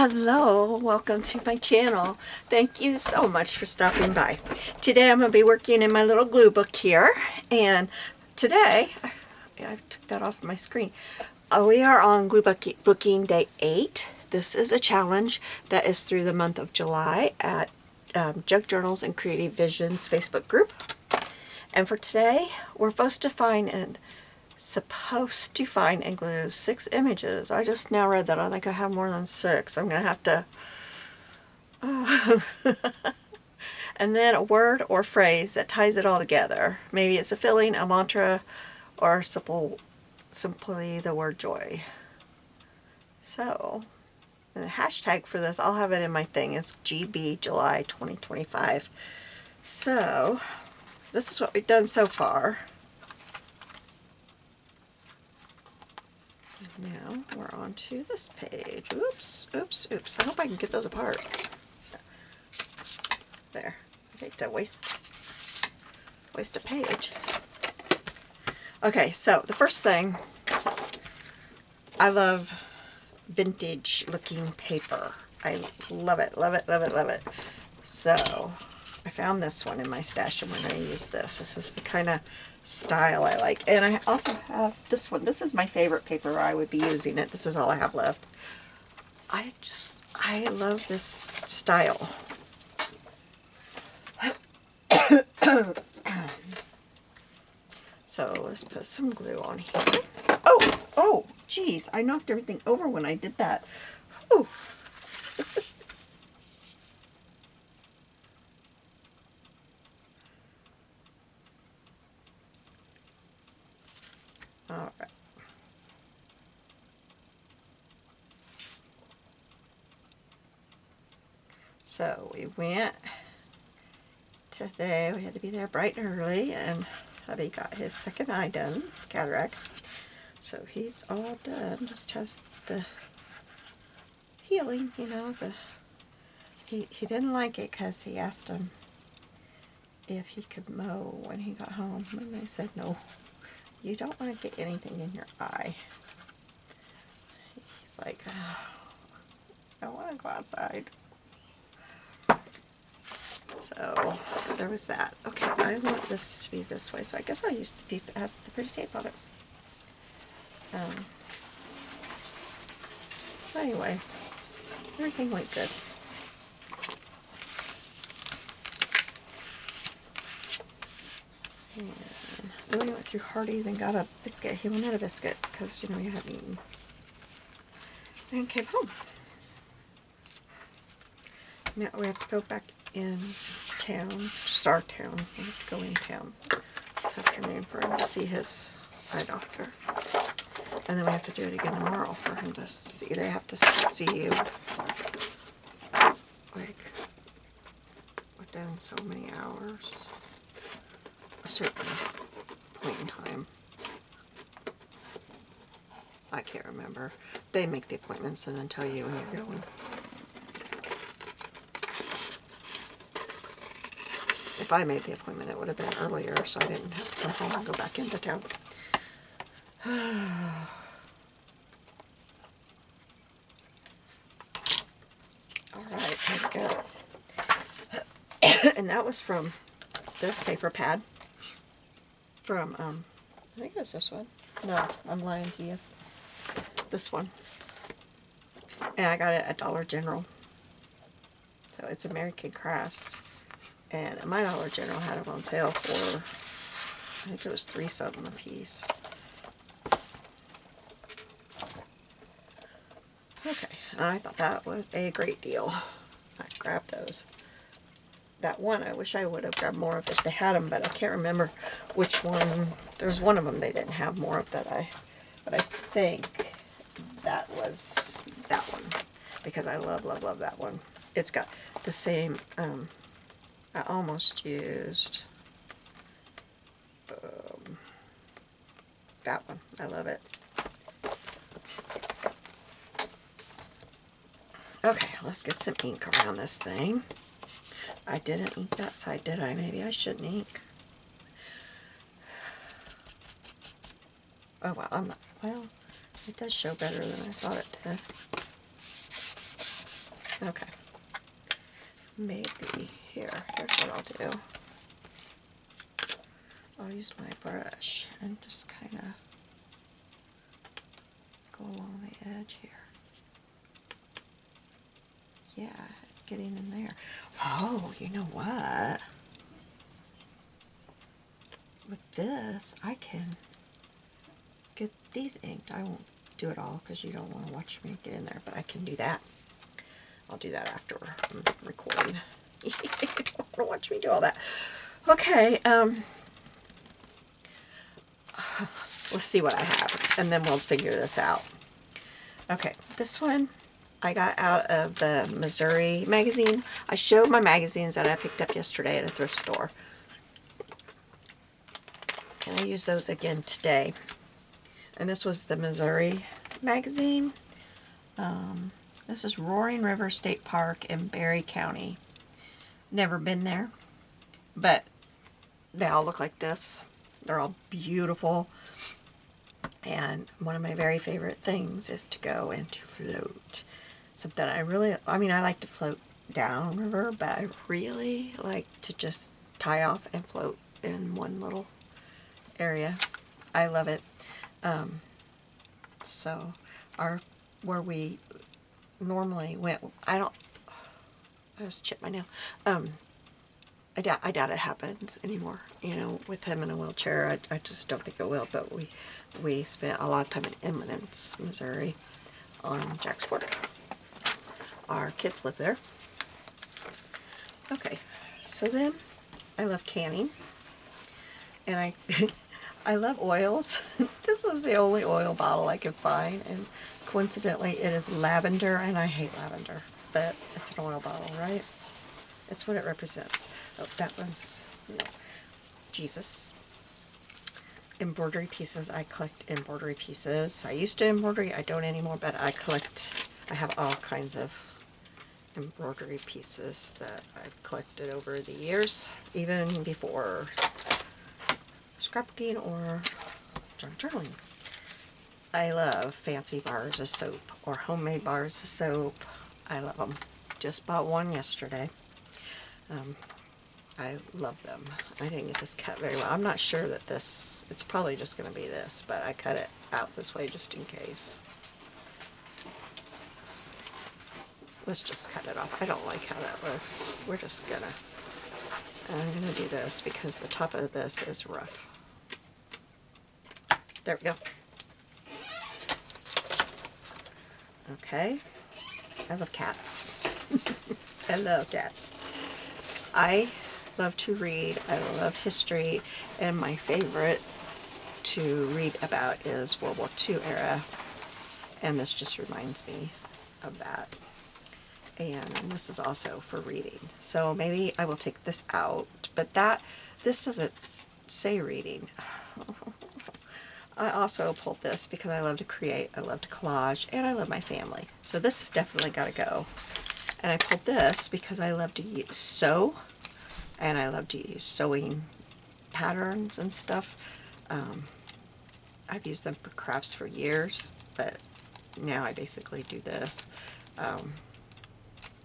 Hello, welcome to my channel. Thank you so much for stopping by. Today I'm going to be working in my little glue book here, and today, I took that off my screen. We are on glue booking day 8. This is a challenge that is through the month of July at Jug Journals and Creative Visions Facebook group. And for today, we're supposed to find and glue 6 images. I just now read that. I think I have more than 6. I'm going to have to... And then a word or phrase that ties it all together. Maybe it's a feeling, a mantra, or simply the word joy. So, and the hashtag for this, I'll have it in my thing. It's GB July 2025. So, this is what we've done so far. Now we're on to this page. Oops, oops, oops. I hope I can get those apart. There. I hate to waste a page. Okay, so the first thing, I love vintage looking paper. I love it, love it, love it, love it. So I found this one in my stash and we're going to use this. This is the kind of style I like. And I also have this one. This is my favorite paper. I would be using it. This is all I have left. I love this style. So let's put some glue on here. Oh, geez. I knocked everything over when I did that. Whew. All right. So we went today. We had to be there bright and early, and hubby got his second eye done, cataract. So he's all done. Just has the healing, you know. He didn't like it because he asked him if he could mow when he got home, and they said no. You don't want to get anything in your eye. He's like, oh, I want to go outside. So there was that. Okay, I want this to be this way, so I guess I'll use the piece that has the pretty tape on it. Anyway, everything went good. And Billy went through Hardee's and got a biscuit. He wanted a biscuit because, you know, he hadn't eaten. And came home. Now we have to go back in town, just our town. We have to go in town this afternoon for him to see his eye doctor. And then we have to do it again tomorrow for him to see. They have to see you, like, within so many hours. A certain point in time. I can't remember. They make the appointments and then tell you when you're going. If I made the appointment, it would have been earlier, so I didn't have to come home and go back into town. Alright, there we go. And that was from this paper pad. From, I think it was this one. No, I'm lying to you. This one. And I got it at Dollar General. So it's American Crafts. And my Dollar General had them on sale for, I think it was $3 something a piece. Okay, and I thought that was a great deal. I grabbed those. That one, I wish I would have grabbed more of if they had them, but I can't remember which one. There's one of them they didn't have more of but I think that was that one, because I love, love, love that one. It's got the same, I almost used that one. I love it. Okay, let's get some ink around this thing. I didn't ink that side, did I? Maybe I shouldn't ink. Oh, well, it does show better than I thought it did. Okay. Maybe here's what I'll do. I'll use my brush and just kind of go along the edge here. Yeah, it's getting in there. Oh, you know what? With this, I can get these inked. I won't do it all because you don't want to watch me get in there, but I can do that. I'll do that after I'm recording. You don't want to watch me do all that. Okay, let's see what I have, and then we'll figure this out. Okay, this one I got out of the Missouri magazine. I showed my magazines that I picked up yesterday at a thrift store. And I use those again today. And this was the Missouri magazine. This is Roaring River State Park in Berry County. Never been there, but they all look like this. They're all beautiful. And one of my very favorite things is to go and to float. Something I like to float downriver, but I really like to just tie off and float in one little area. I love it. So where we normally went, I just chipped my nail. I doubt it happens anymore, with him in a wheelchair. I just don't think it will, but we spent a lot of time in Eminence, Missouri on Jack's Fork. Our kids live there. Okay, so then I love canning, and I love oils. This was the only oil bottle I could find, and coincidentally it is lavender, and I hate lavender, but it's an oil bottle, right? It's what it represents. Oh, that one's, Jesus. Embroidery pieces. I collect embroidery pieces. I used to embroider, I don't anymore, but I have all kinds of embroidery pieces that I've collected over the years, even before scrapbooking or junk journaling. I love fancy bars of soap or homemade bars of soap. I love them. Just bought one yesterday. I love them. I didn't get this cut very well. I'm not sure that it's probably just going to be this, but I cut it out this way just in case. Let's just cut it off. I don't like how that looks. I'm gonna do this because the top of this is rough. There we go. Okay. I love cats. I love cats. I love to read. I love history, and my favorite to read about is World War II era, and this just reminds me of that. And this is also for reading. So maybe I will take this out, but this doesn't say reading. I also pulled this because I love to create, I love to collage, and I love my family. So this has definitely got to go. And I pulled this because I love to sew, and I love to use sewing patterns and stuff. I've used them for crafts for years, but now I basically do this.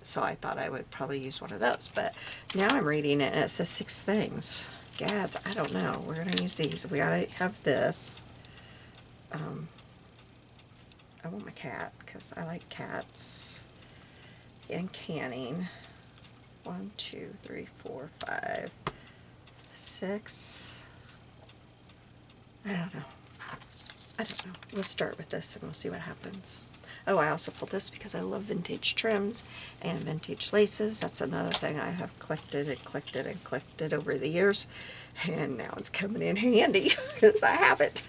So I thought I would probably use one of those, but now I'm reading it and it says 6 things. Gads, I don't know. We're going to use these. We got to have this. I want my cat because I like cats. And canning. 1, 2, 3, 4, 5, 6. I don't know. We'll start with this and we'll see what happens. Oh, I also pulled this because I love vintage trims and vintage laces. That's another thing I have collected and collected and collected over the years. And now it's coming in handy because I have it.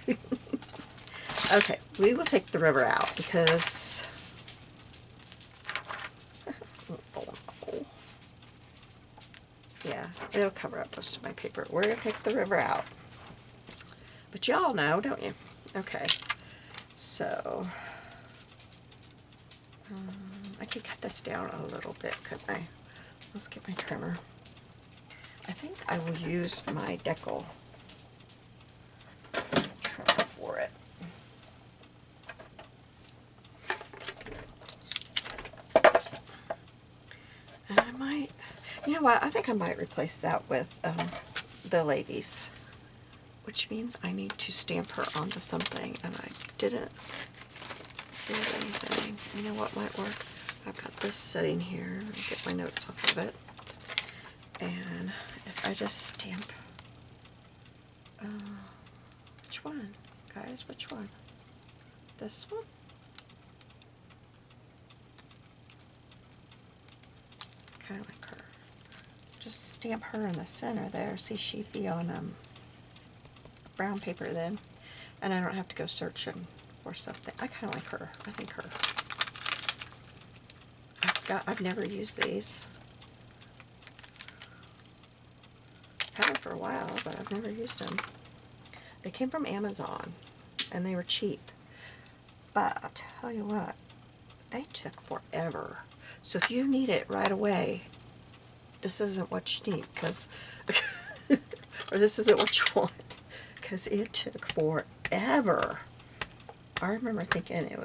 Okay, we will take the river out because... Oh, no. Yeah, it'll cover up most of my paper. We're going to take the river out. But y'all know, don't you? Okay, so... I could cut this down a little bit, couldn't I? Let's get my trimmer. I think I will use my decal trimmer for it. might, you know what, I think I might replace that with the ladies, which means I need to stamp her onto something, and I didn't do anything. You know what might work? I've got this sitting here. Let me get my notes off of it. And if I just stamp, which one, guys, which one? This one? Kind of like her. Just stamp her in the center there. See, she'd be on brown paper then, and I don't have to go searching for something. I kind of like her. I think her. I've never used these. Had them for a while, but I've never used them. They came from Amazon, and they were cheap. But I'll tell you what, they took forever. So if you need it right away, this isn't what you need, because, or this isn't what you want, because it took forever. I remember thinking it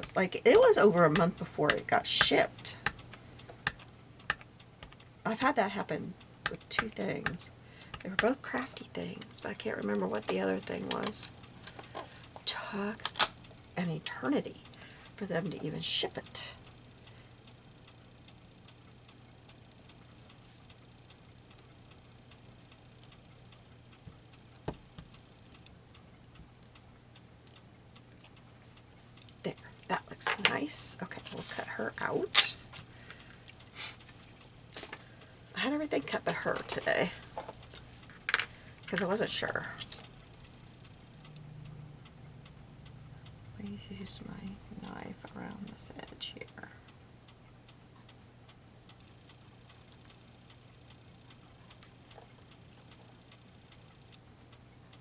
was over a month before it got shipped. I've had that happen with two things. They were both crafty things, but I can't remember what the other thing was. Took an eternity for them to even ship it. There, that looks nice. Okay, we'll cut her out. I had everything cut but her today, because I wasn't sure. Let me use my knife around this edge here.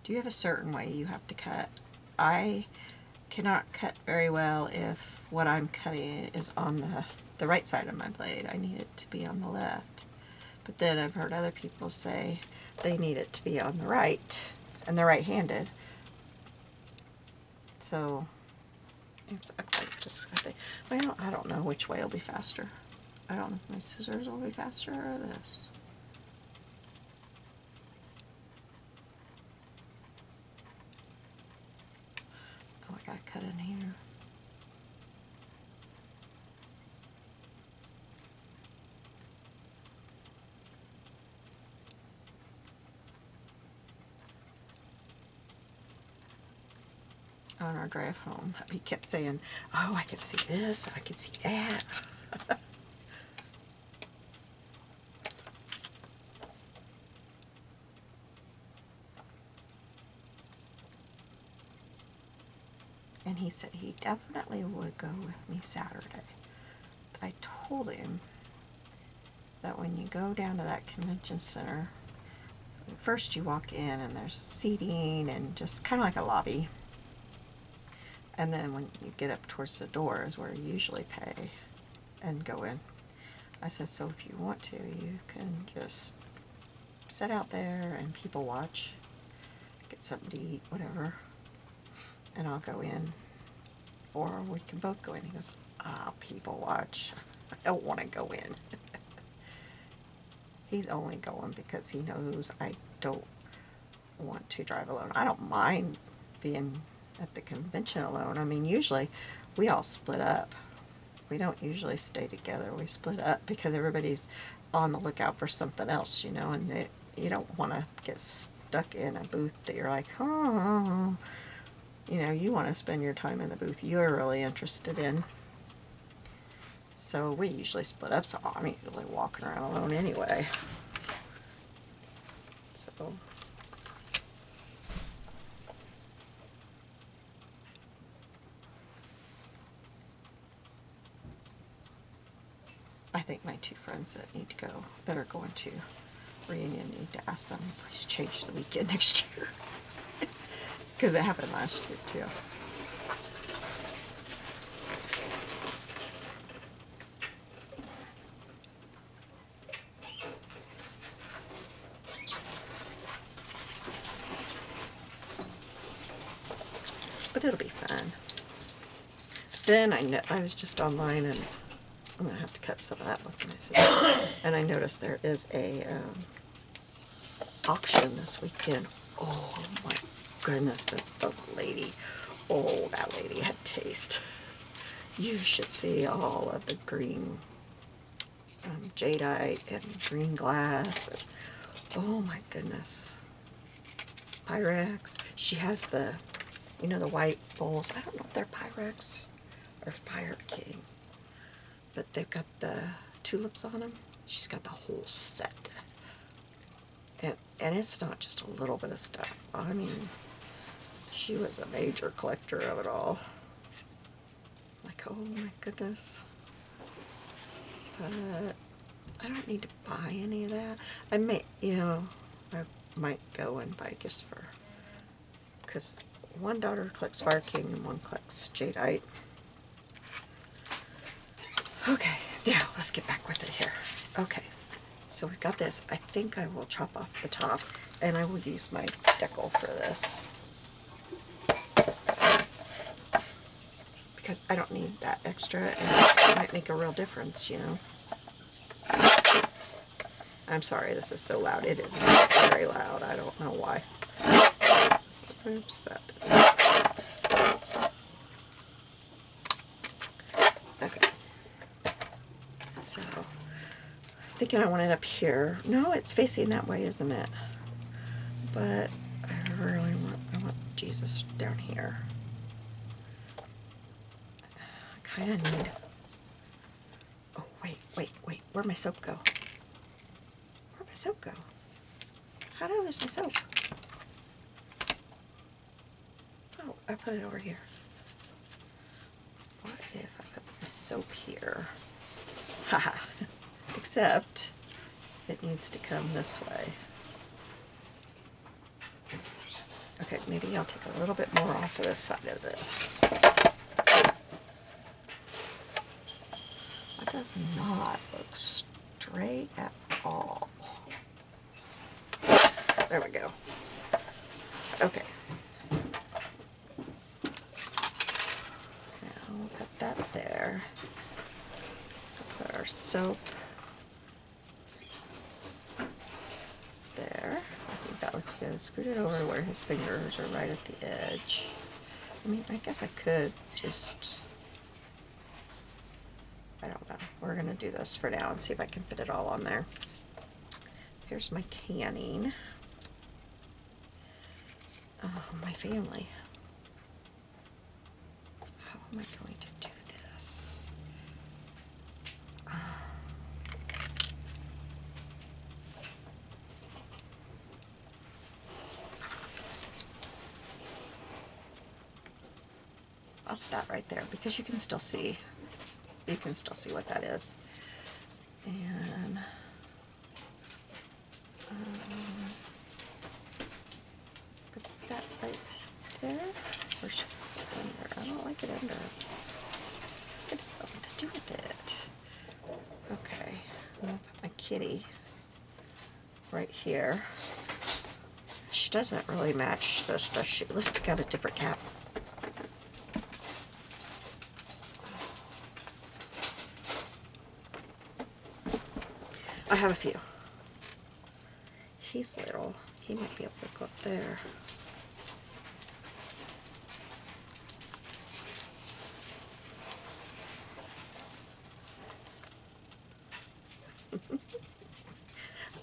Do you have a certain way you have to cut? I cannot cut very well if what I'm cutting is on the right side of my blade. I need it to be on the left. But then I've heard other people say they need it to be on the right, and they're right-handed. So, I think, well, I don't know which way will be faster. I don't know if my scissors will be faster or this. Oh, I gotta cut in here. On our drive home, he kept saying, oh, I can see this, I can see that. And he said he definitely would go with me Saturday. I told him that when you go down to that convention center, first you walk in and there's seating and just kind of like a lobby. And then when you get up towards the door is where you usually pay and go in. I said, so if you want to, you can just sit out there and people watch, get something to eat, whatever, and I'll go in. Or we can both go in. He goes, people watch. I don't want to go in. He's only going because he knows I don't want to drive alone. I don't mind being at the convention alone. I mean, usually we all split up. We don't usually stay together. We split up because everybody's on the lookout for something else, you know, and you don't want to get stuck in a booth that you're like, oh, you know, you want to spend your time in the booth you're really interested in. So we usually split up, so I'm usually walking around alone anyway. So I think my two friends that need to go, that are going to reunion, need to ask them, please change the weekend next year. Because it happened last year too. But it'll be fun. Then I was just online and I'm going to have to cut some of that with my scissors. And I noticed there is a auction this weekend. Oh my goodness, that lady had taste. You should see all of the green jadeite and green glass. And, oh my goodness. Pyrex. She has the, you know, the white bowls. I don't know if they're Pyrex or Fire King, but they've got the tulips on them. She's got the whole set. And it's not just a little bit of stuff. I mean, she was a major collector of it all. Like, oh my goodness. But I don't need to buy any of that. I may, you know, I might go and buy gifts for, because one daughter collects Fire King and one collects jadeite. Okay, now let's get back with it here. Okay, so we've got this. I think I will chop off the top, and I will use my decal for this, because I don't need that extra, and it might make a real difference, you know. I'm sorry, this is so loud. It is very loud. I don't know why. Oops, that didn't. Okay. So, thinking I want it up here. No, it's facing that way, isn't it? But I really want Jesus down here. I kind of need... Oh, wait. Where'd my soap go? Where'd my soap go? How did I lose my soap? Oh, I put it over here. What if I put my soap here? Haha. Except it needs to come this way. Okay, maybe I'll take a little bit more off of this side of this. That does not look straight at all. There we go. Okay. Now we'll put that there. We'll put our soap there. I think that looks good. Scoot it over where his fingers are right at the edge. I mean, I guess I could just... I don't know. We're going to do this for now and see if I can fit it all on there. Here's my canning. My family. How am I going to do this? Up that right there, because you can still see. You can still see what that is. And put that right there. Or should I put it under? I don't like it under. I don't know what to do with it. Okay, I'm gonna put my kitty right here. She doesn't really match this, does she? Let's pick out a different cap. I have a few. He's little. He might be able to go up there.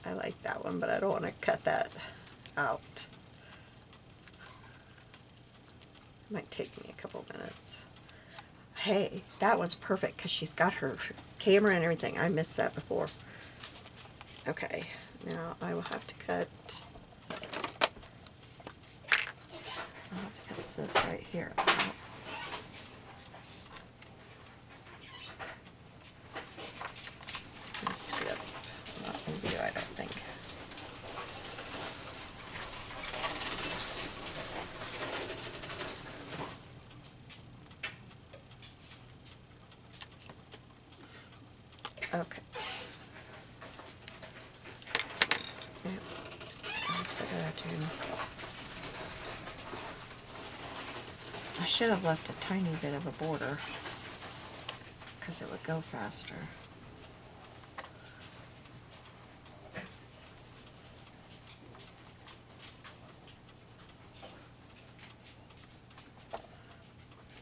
I like that one, but I don't want to cut that out. It might take me a couple minutes. Hey, that one's perfect because she's got her camera and everything. I missed that before. Okay, now I will have to cut, this right here out. This script, not in view, I don't think. Okay. I should have left a tiny bit of a border, because it would go faster.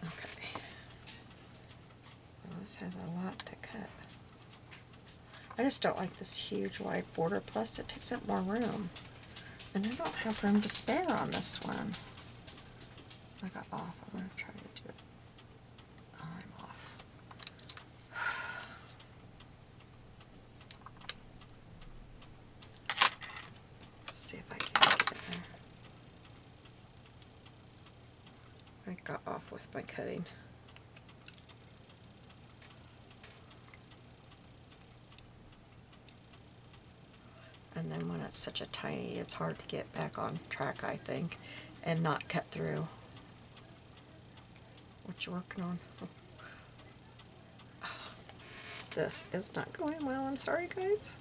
Okay. Well, this has a lot to cut. I just don't like this huge wide border, plus it takes up more room. And I don't have room to spare on this one. I got off. I'm going to try to do it. Oh, I'm off. Let's see if I can get it there. I got off with my cutting. And then when it's such a tiny, it's hard to get back on track, I think, and not cut through. What you working on? This is not going well. I'm sorry, guys.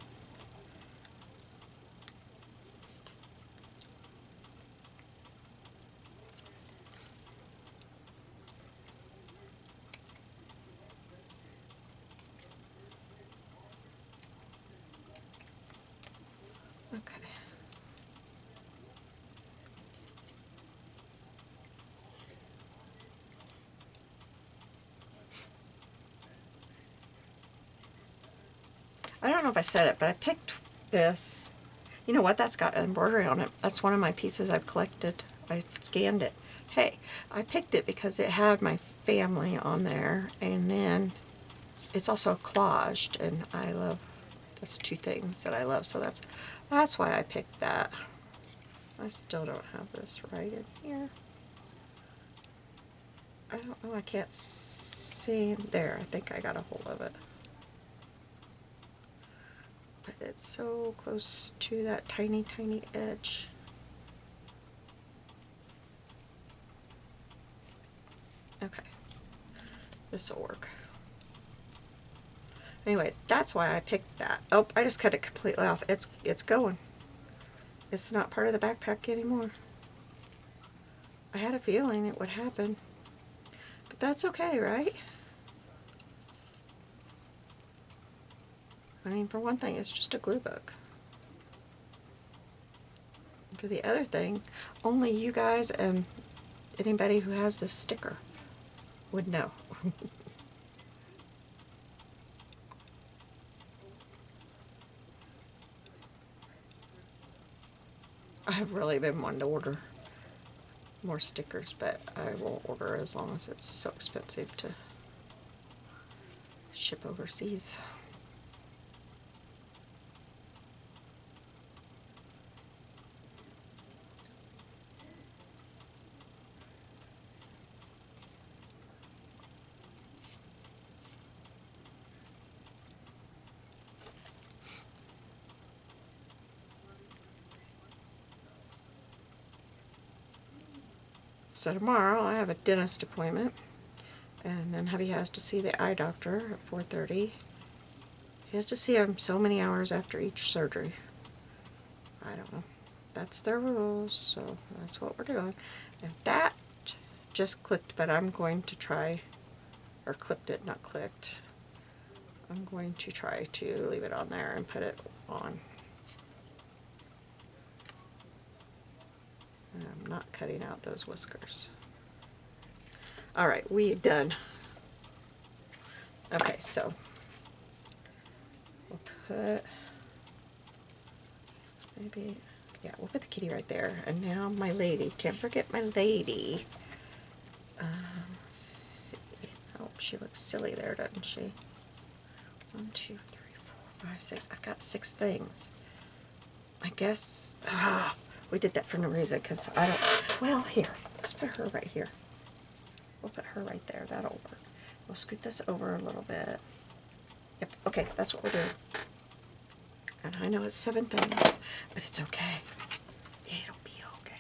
Okay. I don't know if I said it, but I picked this. You know what? That's got embroidery on it. That's one of my pieces I've collected. I scanned it. Hey, I picked it because it had my family on there, and then it's also collaged, and I love, that's two things that I love, so that's why I picked that. I still don't have this right in here. I don't know, I can't see. There, I think I got a hold of it. But it's so close to that tiny, tiny edge. Okay, this will work. Anyway, that's why I picked that. Oh, I just cut it completely off. It's going. It's not part of the backpack anymore. I had a feeling it would happen. But that's okay, right? I mean, for one thing, it's just a glue book. For the other thing, only you guys and anybody who has this sticker would know. I've really been wanting to order more stickers, but I won't order as long as it's so expensive to ship overseas. So tomorrow I have a dentist appointment, and then hubby has to see the eye doctor at 4:30. He has to see him so many hours after each surgery. I don't know. That's their rules, so that's what we're doing. And that just clicked, but I'm going to try, or clipped it, not clicked. I'm going to try to leave it on there and put it on. And I'm not cutting out those whiskers. Alright, we're done. Okay, so we'll put, maybe, yeah, we'll put the kitty right there. And now my lady. Can't forget my lady. Let's see. Oh, she looks silly there, doesn't she? 1, 2, 3, 4, 5, 6. I've got 6 things. I guess we did that for no reason, because I don't. Well, here. Let's put her right here. We'll put her right there. That'll work. We'll scoot this over a little bit. Yep. Okay, that's what we're doing. And I know it's 7 things, but it's okay. It'll be okay.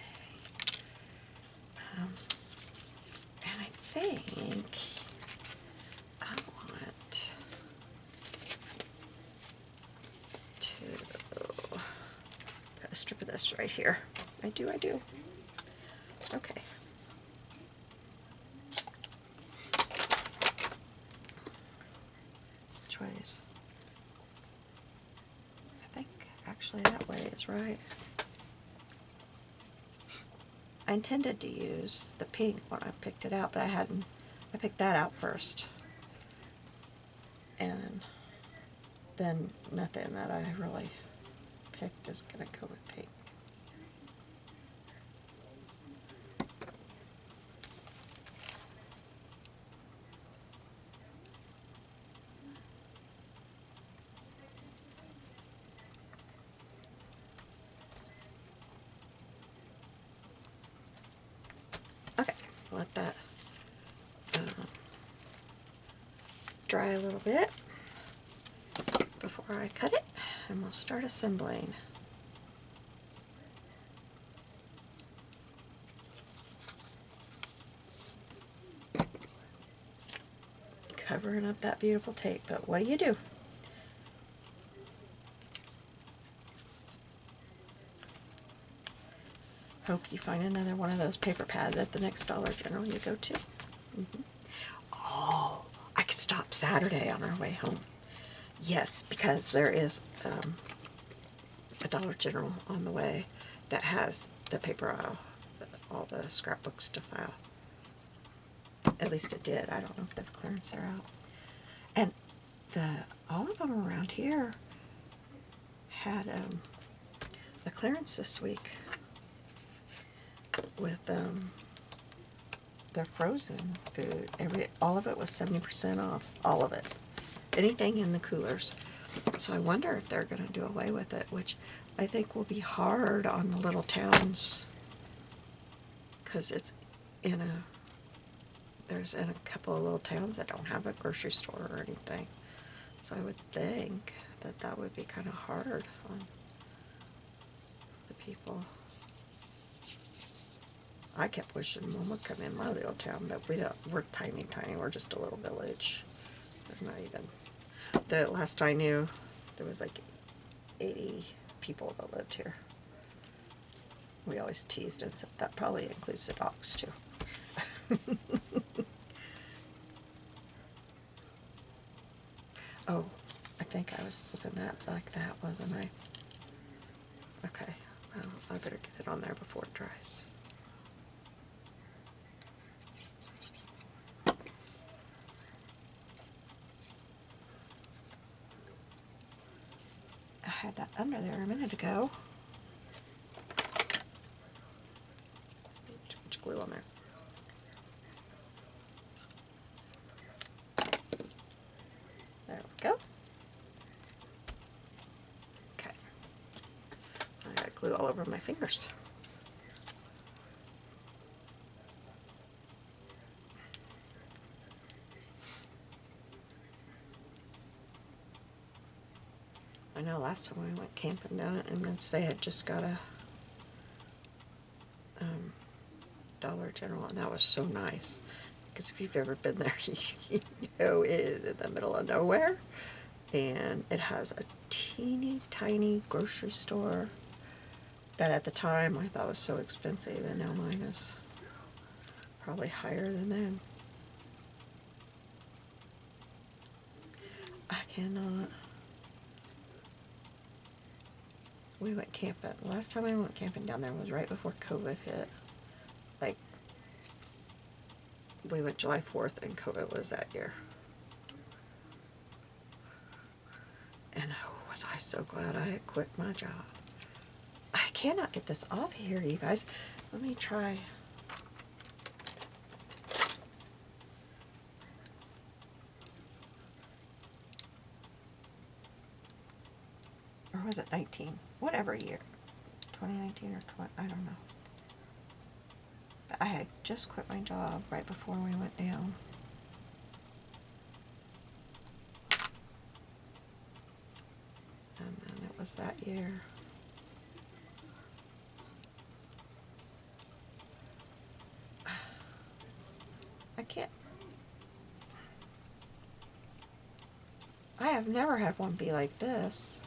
And I think I want to put a strip of this right here. I do. Okay. Actually, that way is right. I intended to use the pink when I picked it out, but I hadn't. I picked that out first. And then nothing that I really picked is going to go with pink. Okay, let that dry a little bit before I cut it, and we'll start assembling. Covering up that beautiful tape, but what do? Hope you find another one of those paper pads at the next Dollar General you go to. Oh, I could stop Saturday on our way home. Yes, because there is a Dollar General on the way that has the paper aisle, all the scrapbooks to file. At least it did. I don't know if the clearance are out. And all of them around here had the clearance this week with the frozen food. All of it was 70% off. All of it. Anything in the coolers. So I wonder if they're going to do away with it, which I think will be hard on the little towns, because it's there's in a couple of little towns that don't have a grocery store or anything. So I would think that would be kind of hard on the people. I kept wishing Mom would come in my little town, but we're tiny. We're just a little village. There's not even, the last I knew, there was like 80 people that lived here. We always teased and said that probably includes the dogs too. Oh, I think I was slipping that like that, wasn't I? Okay, well, I better get it on there before it dries. I had that under there a minute ago. Too much glue on there. There we go. Okay. I got glue all over my fingers. I know last time we went camping down at Emmons, they had just got a Dollar General, and that was so nice. Because if you've ever been there, you know it is in the middle of nowhere. And it has a teeny tiny grocery store that at the time I thought was so expensive, and now mine is probably higher than them. I cannot. We went camping. Last time I went camping down there was right before COVID hit. Like, we went July 4th and COVID was that year. And oh, was I so glad I had quit my job. I cannot get this off here, you guys. Let me try. Or was it 19? Whatever year. 2019 or 20, I don't know. But I had just quit my job right before we went down. And then it was that year. I can't. I have never had one be like this.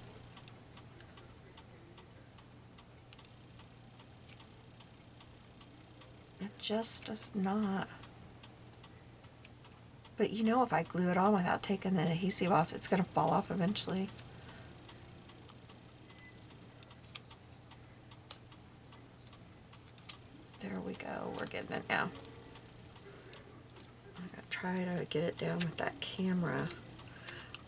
It just does not. But you know, if I glue it on without taking the adhesive off, it's going to fall off eventually. There we go. We're getting it now. I'm going to try to get it down with that camera.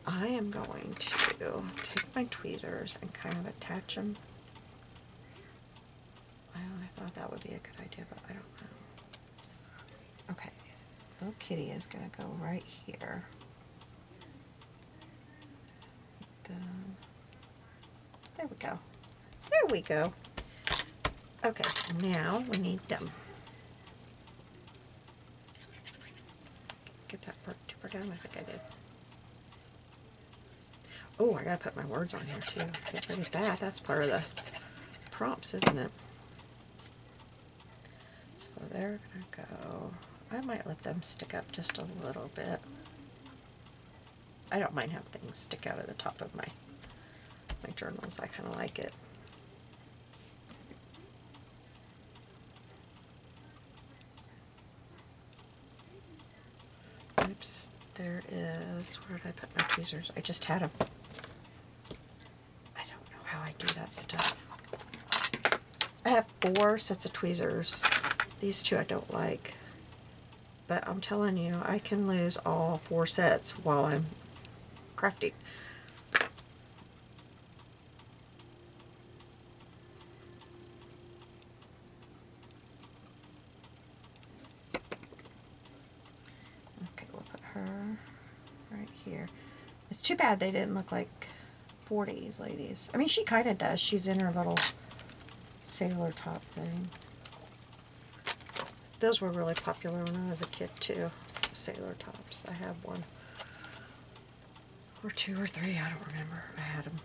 I am going to take my tweezers and kind of attach them. I thought that would be a good idea, but I don't know. Okay, little kitty is going to go right here. There we go. There we go. Okay, now we need them. Get that part too far down. I think I did. Oh, I gotta put my words on here too. Can't forget that. That's part of the prompts, isn't it? So they're gonna go. I might let them stick up just a little bit. I don't mind having things stick out of the top of my journals. I kind of like it. Oops, there is, where did I put my tweezers? I just had them. I don't know how I do that stuff. I have 4 sets of tweezers. These 2 I don't like. But I'm telling you, I can lose all 4 sets while I'm crafting. Okay, we'll put her right here. It's too bad they didn't look like 40s ladies. I mean, she kind of does. She's in her little sailor top thing. Those were really popular when I was a kid too. Sailor tops. I have 1 or 2 or 3. I don't remember. I had them.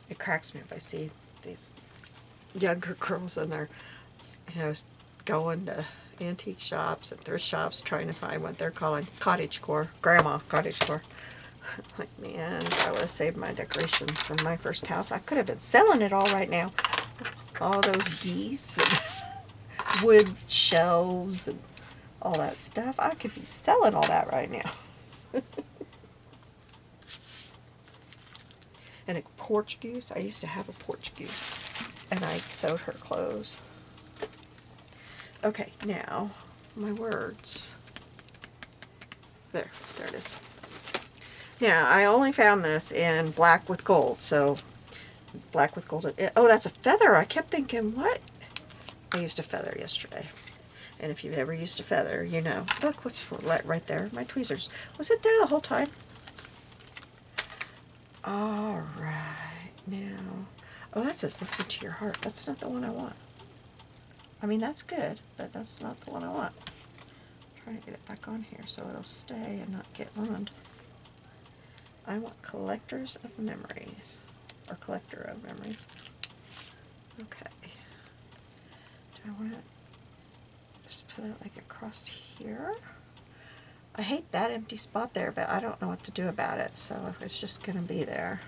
It cracks me if I see these younger girls and they're, you know, going to antique shops and thrift shops trying to find what they're calling cottagecore, grandma cottagecore. Like, man, if I would have saved my decorations from my first house, I could have been selling it all right now. All those geese and wood shelves and all that stuff. I could be selling all that right now. And a porch goose. I used to have a porch goose. And I sewed her clothes. Okay, now my words. There it is. Now, I only found this in black with gold, so black with gold. Oh, that's a feather. I kept thinking, what? I used a feather yesterday. And if you've ever used a feather, you know. Look, what's right there? My tweezers. Was it there the whole time? All right, now. Oh, that says listen to your heart. That's not the one I want. I mean, that's good, but that's not the one I want. I'm trying to get it back on here so it'll stay and not get ruined. I want collectors of memories, or collector of memories. Okay. Do I want to just put it like across here? I hate that empty spot there, but I don't know what to do about it, so it's just going to be there.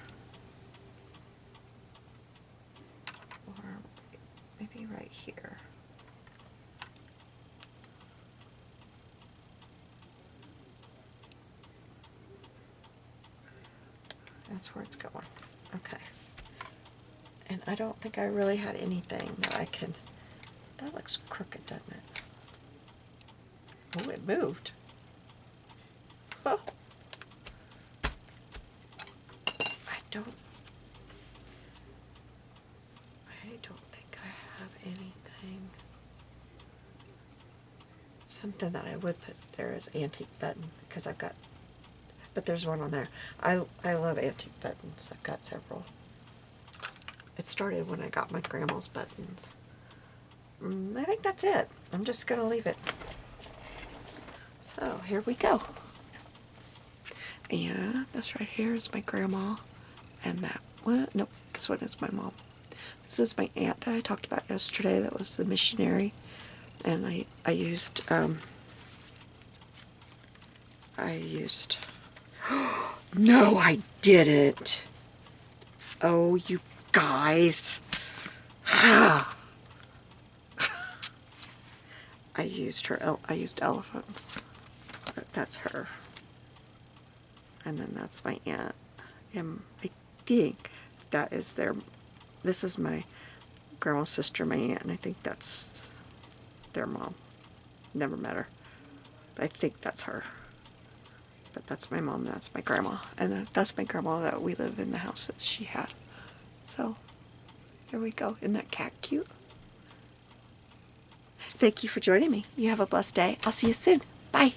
Or maybe right here. That's where it's going. Okay. And I don't think I really had anything that I can... That looks crooked, doesn't it? Oh, it moved. Oh. I don't think I have anything. Something that I would put there is antique button, because I've got... But there's one on there. I love antique buttons. I've got several. It started when I got my grandma's buttons. I think that's it. I'm just going to leave it. So here we go. And this right here is my grandma. And that one, nope, this one is my mom. This is my aunt that I talked about yesterday. That was the missionary. And I used no, I didn't. Oh, you guys. I used elephants. that's her. And then that's my aunt. And I think that is this is my grandma's sister, my aunt, and I think that's their mom. Never met her. But I think that's her. But that's my mom, that's my grandma. And that's my grandma that we live in the house that she had. So, there we go. Isn't that cat cute? Thank you for joining me. You have a blessed day. I'll see you soon. Bye.